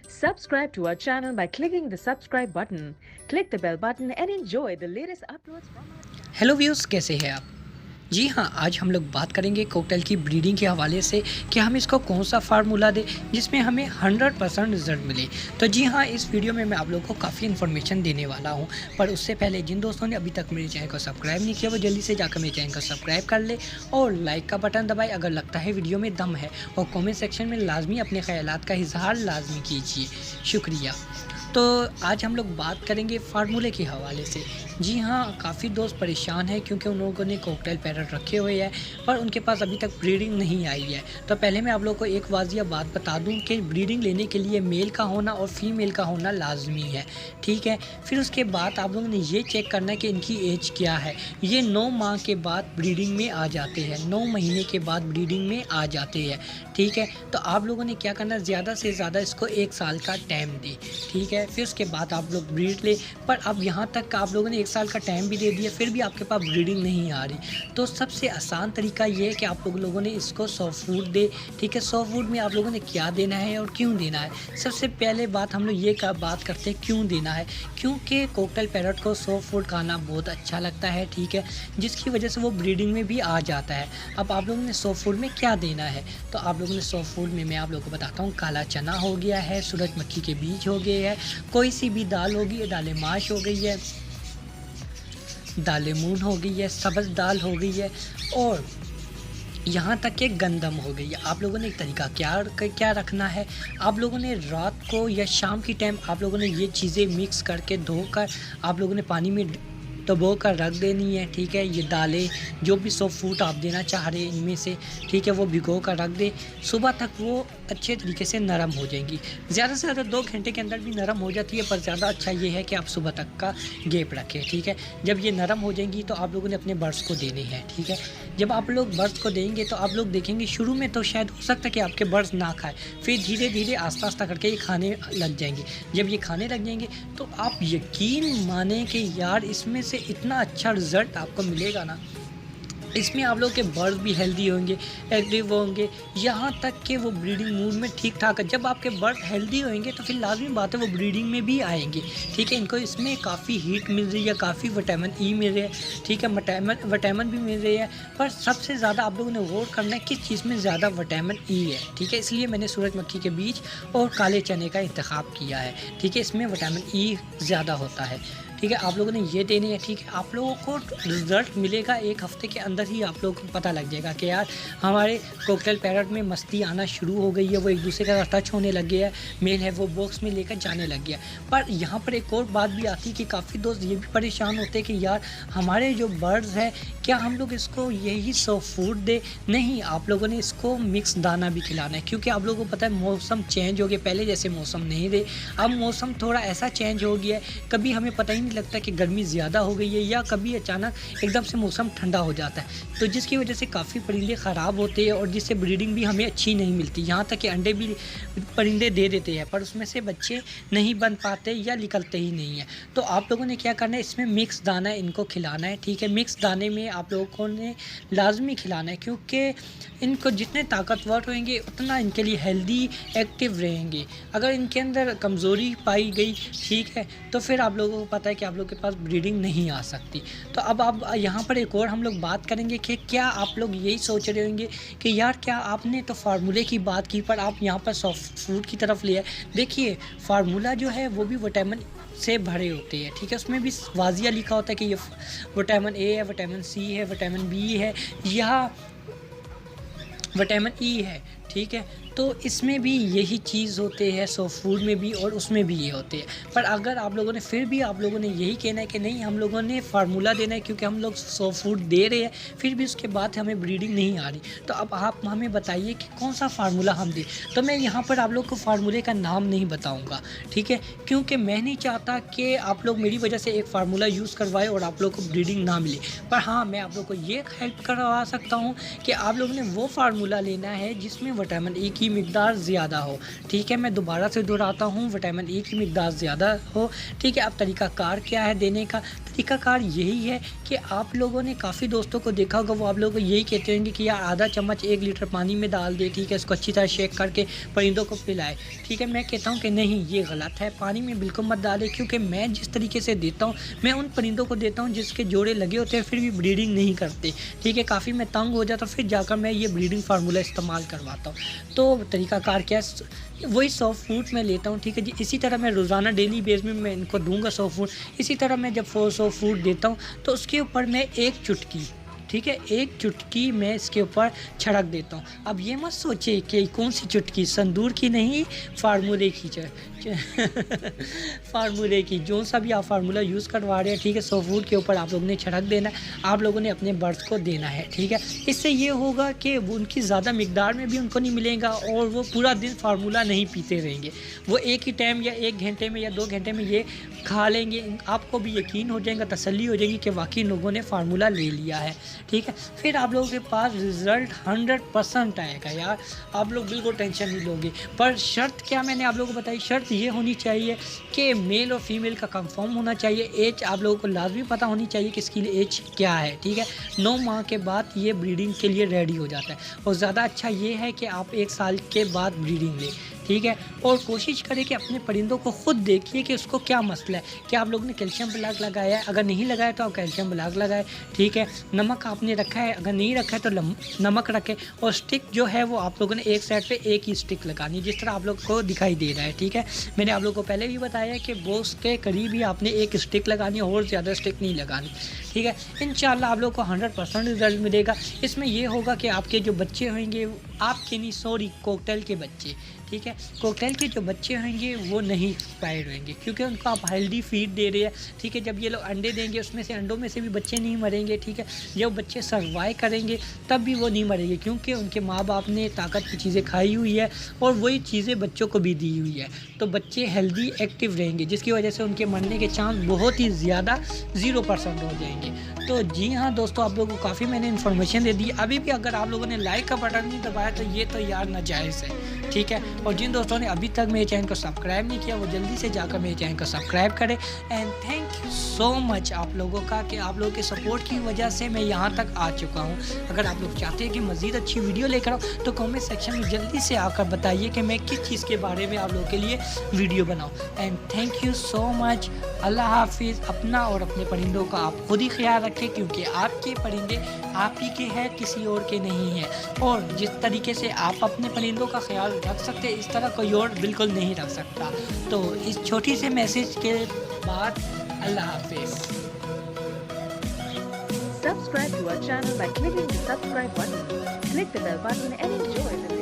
Subscribe to our channel by clicking the subscribe button. Click the bell button and enjoy the latest uploads from our channel. Hello viewers, कैसे हैं आप? जी हाँ, आज हम लोग बात करेंगे कॉकटेल की ब्रीडिंग के हवाले से कि हम इसको कौन सा फार्मूला दें जिसमें हमें 100% रिज़ल्ट मिले। तो जी हाँ, इस वीडियो में मैं आप लोगों को काफ़ी इन्फॉर्मेशन देने वाला हूँ। पर उससे पहले जिन दोस्तों ने अभी तक मेरे चैनल को सब्सक्राइब नहीं किया वो जल्दी से जाकर मेरे चैनल को सब्सक्राइब कर ले और लाइक का बटन दबाए अगर लगता है वीडियो में दम है, और कॉमेंट सेक्शन में लाजमी अपने ख्यालात का इजहार लाजमी कीजिए। शुक्रिया। तो आज हम लोग बात करेंगे फार्मूले के हवाले से। जी हाँ, काफ़ी दोस्त परेशान हैं क्योंकि उन लोगों ने कॉकटेल पैरट रखे हुए हैं पर उनके पास अभी तक ब्रीडिंग नहीं आई है। तो पहले मैं आप लोगों को एक वाजिया बात बता दूं कि ब्रीडिंग लेने के लिए मेल का होना और फीमेल का होना लाजमी है, ठीक है। फिर उसके बाद आप लोगों ने ये चेक करना है कि इनकी एज क्या है। ये 9 माह के बाद ब्रीडिंग में आ जाते हैं, 9 महीने के बाद ब्रीडिंग में आ जाते हैं, ठीक है। तो आप लोगों ने क्या करना है, ज़्यादा से ज़्यादा इसको 1 साल का टाइम दें, ठीक है। फिर उसके बाद आप लोग ब्रीड ले। पर अब यहाँ तक आप लोगों ने 1 साल का टाइम भी दे दिया फिर भी आपके पास ब्रीडिंग नहीं आ रही, तो सबसे आसान तरीका ये है कि आप लोगों ने इसको सॉफ्ट फूड दे, ठीक है। सॉफ्ट फूड में आप लोगों ने क्या देना है और क्यों देना है। सबसे पहले बात हम लोग ये बात करते हैं क्यों देना है। क्योंकि कॉकटेल पैरट को सॉफ्ट फूड खाना बहुत अच्छा लगता है, ठीक है, जिसकी वजह से वो ब्रीडिंग में भी आ जाता है। अब आप लोगों ने सॉफ्ट फूड में क्या देना है, तो आप लोगों ने सॉफ्ट फूड में मैं आप लोगों को बताता हूँ। काला चना हो गया है, सूरजमुखी के बीज हो गए हैं, कोई सी भी दाल होगी, दाल माश हो गई है, दाल मून हो गई है, सब्ज़ दाल हो गई है, और यहाँ तक कि गंदम हो गई है। आप लोगों ने एक तरीका क्या रखना है, आप लोगों ने रात को या शाम की टाइम आप लोगों ने ये चीज़ें मिक्स करके धोकर आप लोगों ने पानी में डुबो कर रख देनी है, ठीक है। ये दालें जो भी सॉफ्ट फूड आप देना चाह रहे हैं इनमें से, ठीक है, वो भिगो कर रख दें। सुबह तक वो अच्छे तरीके से नरम हो जाएंगी। ज़्यादा से ज़्यादा 2 घंटे के अंदर भी नरम हो जाती है, पर ज़्यादा अच्छा ये है कि आप सुबह तक का गैप रखें, ठीक है। जब ये नरम हो जाएंगी तो आप लोगों ने अपने बर्ड्स को देने हैं, ठीक है। जब आप लोग बर्ड्स को देंगे तो आप लोग देखेंगे शुरू में तो शायद हो सकता है कि आपके बर्ड्स ना खाए, फिर धीरे धीरे आस्ता आस्ता करके ये खाने लग जाएंगे। जब ये खाने लग जाएंगे तो आप यकीन माने कि यार इसमें से इतना अच्छा रिज़ल्ट आपको मिलेगा ना। इसमें आप लोग के बर्ड्स भी हेल्दी होंगे, एक्टिव होंगे, यहाँ तक कि वो ब्रीडिंग मूड में ठीक ठाक है। जब आपके बर्ड हेल्दी होंगे तो फिर लाजमी बात है वो ब्रीडिंग में भी आएंगे, ठीक है। इनको इसमें काफ़ी हीट मिल रही है, काफ़ी विटामिन ई मिल रही है, ठीक है, विटामिन भी मिल रही है। पर सबसे ज़्यादा आप लोगों ने गौर करना है किस चीज़ में ज़्यादा विटामिन ई है, ठीक है। इसलिए मैंने सूरजमुखी के बीज और काले चने का इंतखाब किया है, ठीक है। इसमें विटामिन ई ज़्यादा होता है, ठीक है। आप लोगों ने ये देने हैं, ठीक है। आप लोगों को रिज़ल्ट मिलेगा 1 हफ़्ते के अंदर ही। आप लोगों को पता लग जाएगा कि यार हमारे कॉकटेल पैरट में मस्ती आना शुरू हो गई है, वो एक दूसरे का टच होने लग गया है, मेल है वो बॉक्स में लेकर जाने लग गया। पर यहाँ पर एक और बात भी आती है कि काफ़ी दोस्त ये भी परेशान होते हैं कि यार हमारे जो बर्ड्स हैं क्या हम लोग इसको यही सॉफ्ट फूड दे। नहीं, आप लोगों ने इसको मिक्स दाना भी खिलाना है, क्योंकि आप लोगों को पता है मौसम चेंज हो गया, पहले जैसे मौसम नहीं रहे, अब मौसम थोड़ा ऐसा चेंज हो गया है। कभी हमें पता ही नहीं लगता कि गर्मी ज़्यादा हो गई है या कभी अचानक एकदम से मौसम ठंडा हो जाता है, तो जिसकी वजह से काफ़ी परिंदे ख़राब होते हैं और जिससे ब्रीडिंग भी हमें अच्छी नहीं मिलती। यहाँ तक कि अंडे भी परिंदे दे देते हैं पर उसमें से बच्चे नहीं बन पाते या निकलते ही नहीं हैं। तो आप लोगों ने क्या करना है, इसमें मिक्स दाना इनको खिलाना है, ठीक है। मिक्स दाने में आप लोगों ने लाजमी खिलाना है, क्योंकि इनको जितने ताकतवर होंगे उतना इनके लिए हेल्दी एक्टिव रहेंगे। अगर इनके अंदर कमज़ोरी पाई गई, ठीक है, तो फिर आप लोगों को पता है कि आप लोग के पास ब्रीडिंग नहीं आ सकती। तो अब आप यहाँ पर एक और हम लोग बात करेंगे कि क्या आप लोग यही सोच रहे होंगे कि यार क्या आपने तो फार्मूले की बात की पर आप यहाँ पर सॉफ्ट फूड की तरफ लिया। देखिए, फार्मूला जो है वो भी विटामिन से भरे होते हैं, ठीक है। उसमें भी वाजिया लिखा होता है कि ये विटामिन ए है, विटामिन सी है, विटामिन बी है या विटामिन ई है, ठीक है। तो इसमें भी यही चीज़ होते हैं, सॉफ्ट फूड में भी और उसमें भी ये होते हैं। पर अगर आप लोगों ने फिर भी आप लोगों ने यही कहना है कि नहीं हम लोगों ने फार्मूला देना है क्योंकि हम लोग सॉफ्ट फूड दे रहे हैं, फिर भी उसके बाद हमें ब्रीडिंग नहीं आ रही, तो अब आप हमें बताइए कि कौन सा फार्मूला हम दें। तो मैं यहाँ पर आप लोग को फार्मूले का नाम नहीं बताऊँगा, ठीक है, क्योंकि मैं नहीं चाहता कि आप लोग मेरी वजह से एक फार्मूला यूज़ करवाए और आप लोग को ब्रीडिंग ना मिले। पर हाँ, मैं आप लोग को ये हेल्प करवा सकता हूँ कि आप लोगों ने वो फार्मूला लेना है जिसमें विटामिन ए की मिकदार ज़्यादा हो। ठीक है, मैं दोबारा से दोहराता हूँ, विटामिन ए की मिकदार ज़्यादा हो। ठीक है, अब तरीक़ाकार क्या है देने का? तरीक़ाकार यही है कि आप लोगों ने काफ़ी दोस्तों को देखा होगा, वो आप लोगों को यही कहते होंगे कि यार आधा चम्मच 1 लीटर पानी में डाल दे, ठीक है, इसको अच्छी तरह शेक करके परिंदों को पिलाए। ठीक है, मैं कहता हूँ कि नहीं, ये गलत है, पानी में बिल्कुल मत डालें, क्योंकि मैं जिस तरीके से देता हूँ, मैं उन परिंदों को देता हूँ जिसके जोड़े लगे होते हैं फिर भी ब्रीडिंग नहीं करते। ठीक है, काफ़ी मैं तंग हो जाता हूँ, फिर जाकर मैं ये ब्रीडिंग फार्मूला इस्तेमाल करवाता हूँ। तो तरीक़ाकार क्या है, वही सॉफ्ट फूड मैं लेता हूँ। ठीक है जी, इसी तरह मैं रोज़ाना डेली बेस में मैं इनको दूंगा सॉफ्ट फूड। इसी तरह मैं जब सॉफ्ट फूड देता हूँ तो उसके ऊपर मैं एक चुटकी, ठीक है, एक चुटकी मैं इसके ऊपर छिड़क देता हूँ। अब ये मत सोचिए कि कौन सी चुटकी, संदूर की नहीं, फार्मूले की फार्मूले की, जो सा भी आप फार्मूला यूज़ करवा रहे हैं, ठीक है, सॉफ्ट फूड के ऊपर आप लोगों ने छिड़क देना है, आप लोगों ने अपने बर्ड्स को देना है। ठीक है, इससे ये होगा कि उनकी ज़्यादा मिकदार में भी उनको नहीं मिलेगा और वो पूरा दिन फार्मूला नहीं पीते रहेंगे। वो एक ही टाइम या 1 घंटे में या 2 घंटे में ये खा लेंगे। आपको भी यकीन हो जाएगा, तसल्ली हो जाएगी कि वाकई लोगों ने फार्मूला ले लिया है। ठीक है, फिर आप लोगों के पास रिज़ल्ट 100% आएगा यार, आप लोग बिल्कुल टेंशन नहीं लोगे। पर शर्त क्या मैंने आप लोगों को बताई, शर्त ये होनी चाहिए कि मेल और फीमेल का कंफर्म होना चाहिए। एज आप लोगों को लाजमी पता होनी चाहिए कि इसकी एज क्या है। ठीक है, 9 माह के बाद ये ब्रीडिंग के लिए रेडी हो जाता है और ज़्यादा अच्छा ये है कि आप 1 साल के बाद ब्रीडिंग लें। ठीक है, और कोशिश करें कि अपने परिंदों को खुद देखिए कि उसको क्या मसला है, क्या आप लोगों ने कैल्शियम ब्लॉक लगाया है, अगर नहीं लगाया तो आप कैल्शियम ब्लॉक लगाए। ठीक है, नमक आपने रखा है, अगर नहीं रखा है तो नमक रखें, और स्टिक जो है वो आप लोगों ने एक साइड पे एक ही स्टिक लगानी, जिस तरह आप लोग को दिखाई दे रहा है। ठीक है, मैंने आप लोगों को पहले भी बताया कि बॉक्स के करीब ही आपने एक स्टिक लगानी और ज़्यादा स्टिक नहीं लगानी। ठीक है, इंशाल्लाह आप लोग को 100% रिजल्ट मिलेगा। इसमें यह होगा कि आपके जो बच्चे होंगे, आपके नहीं, सॉरी, कॉकटेल के बच्चे, ठीक है, कॉकटेल के जो बच्चे होंगे वो नहीं एक्सपायर्ड होंगे, क्योंकि उनको आप हेल्दी फीड दे रहे हैं। ठीक है, जब ये लोग अंडे देंगे उसमें से अंडों में से भी बच्चे नहीं मरेंगे। ठीक है, जब बच्चे सर्वाइव करेंगे तब भी वो नहीं मरेंगे, क्योंकि उनके माँ बाप ने ताकत की चीज़ें खाई हुई है और वही चीज़ें बच्चों को भी दी हुई है, तो बच्चे हेल्दी एक्टिव रहेंगे, जिसकी वजह से उनके मरने के चांस बहुत ही ज़्यादा 0% हो जाएंगे। तो जी हाँ दोस्तों, आप लोगों को काफ़ी मैंने इन्फॉर्मेशन दे दी। अभी भी अगर आप लोगों ने लाइक का बटन नहीं दबाया तो ये तो यार नाजायज़ है। ठीक है, और जिन दोस्तों ने अभी तक मेरे चैनल को सब्सक्राइब नहीं किया वो जल्दी से जाकर मेरे चैनल को सब्सक्राइब करें। And thank you so much आप लोगों का, कि आप लोगों के सपोर्ट की वजह से मैं यहाँ तक आ चुका हूँ। अगर आप लोग चाहते हैं कि मज़ीद अच्छी वीडियो लेकर आओ तो कमेंट सेक्शन में जल्दी से आकर बताइए कि मैं किस चीज़ के बारे में आप लोगों के लिए वीडियो बनाऊँ। And thank you so much. अल्लाह हाफिज़। अपना और अपने परिंदों का आप खुद ही ख्याल रखें, क्योंकि आपके परिंदे आप ही के हैं, किसी और के नहीं हैं। और जिस तरीके से आप अपने परिंदों का ख्याल रख सकते हैं, इस तरह कोई और बिल्कुल नहीं रख सकता। तो इस छोटी से मैसेज के बाद अल्लाह हाफिज़। Subscribe to our channel by clicking the subscribe button. Click the bell button and enjoy the